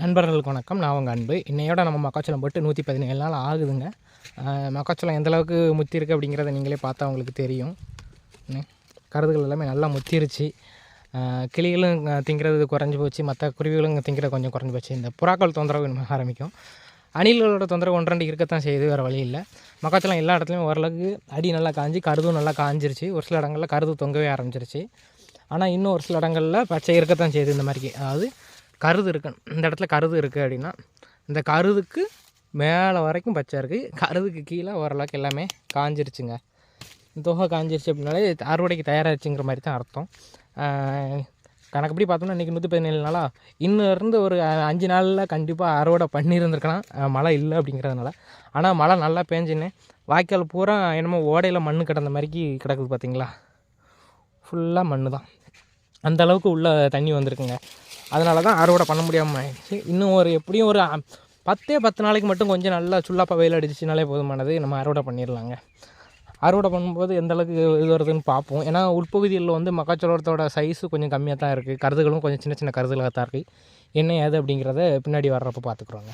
நண்பர்களுக்கு வணக்கம். நான் உங்கள் அன்பு. இன்னையோட நம்ம மக்காச்சோளம் போட்டு 117 நாள் ஆகுதுங்க. மக்காச்சோளம் எந்தளவுக்கு முத்திருக்கு அப்படிங்கிறத நீங்களே பார்த்தா உங்களுக்கு தெரியும். கருதுகள் எல்லாமே நல்லா முத்திருச்சு. கிளிகளும் திங்கிறது குறைஞ்சி போச்சு, மற்ற குருவிகளும் திங்கிறது கொஞ்சம் குறைஞ்சி போச்சு. இந்த புறாக்கள் தொந்தரவு ஆரம்பிக்கும். அணில்களோட தொந்தரவு 1-2 இருக்கத்தான் செய்யுது, வேறு வழி இல்லை. மக்காச்சோளம் எல்லா இடத்துலையும் ஓரளவுக்கு அடி நல்லா காஞ்சி கருதும் நல்லா காஞ்சிருச்சு. ஒரு சில இடங்களில் கருது தொங்கவே ஆரம்பிச்சிருச்சு. ஆனால் இன்னும் ஒரு சில இடங்களில் பச்சை இருக்கத்தான் செய்யுது. இந்த மாதிரிக்கு அதாவது கருது இருக்கணும். இந்த இடத்துல கருது இருக்குது அப்படின்னா இந்த கருதுக்கு மேலே வரைக்கும் பச்சை இருக்குது, கருதுக்கு கீழே ஓரளவுக்கு எல்லாமே காஞ்சிருச்சுங்க. தொகை காஞ்சிருச்சு அப்படின்னாலே அறுவடைக்கு தயாராகிடுச்சுங்கிற மாதிரி தான் அர்த்தம். கணக்குப்படி பார்த்தோம்னா இன்றைக்கி 117 நாளாக இன்னும் இருந்து ஒரு 5 நாளில் கண்டிப்பாக அறுவடை பண்ணியிருந்துருக்கலாம், மழை இல்லை அப்படிங்கிறதுனால. ஆனால் மழை நல்லா பேஞ்சுன்னு வாய்க்கால் பூரா என்னமோ ஓடையில் மண் கிடந்த மாதிரிக்கு கிடக்குது பார்த்தீங்களா. ஃபுல்லாக மண் தான், அந்தளவுக்கு உள்ள தண்ணி வந்திருக்குங்க. அதனால தான் அறுவடை பண்ண முடியாமல் ஆயிடுச்சு. இன்னும் எப்படியும் ஒரு 10 நாளைக்கு மட்டும் கொஞ்சம் நல்லா சுல்லாப்பாக வெயில் அடிச்சிச்சுனாலே போதுமானது, நம்ம அறுவடை பண்ணிடலாங்க. அறுவடை பண்ணும்போது எந்தளவுக்கு இது வருதுன்னு பார்ப்போம். ஏன்னா உட்பகுதிகளில் வந்து மக்காச்சோளத்தோட சைஸு கொஞ்சம் கம்மியாக தான் இருக்குது, கருதுகளும் கொஞ்சம் சின்ன சின்ன கருதுகளாக தான் இருக்குது. என்ன ஏது அப்படிங்கிறத பின்னாடி வர்றப்போ பார்த்துக்குறோங்க.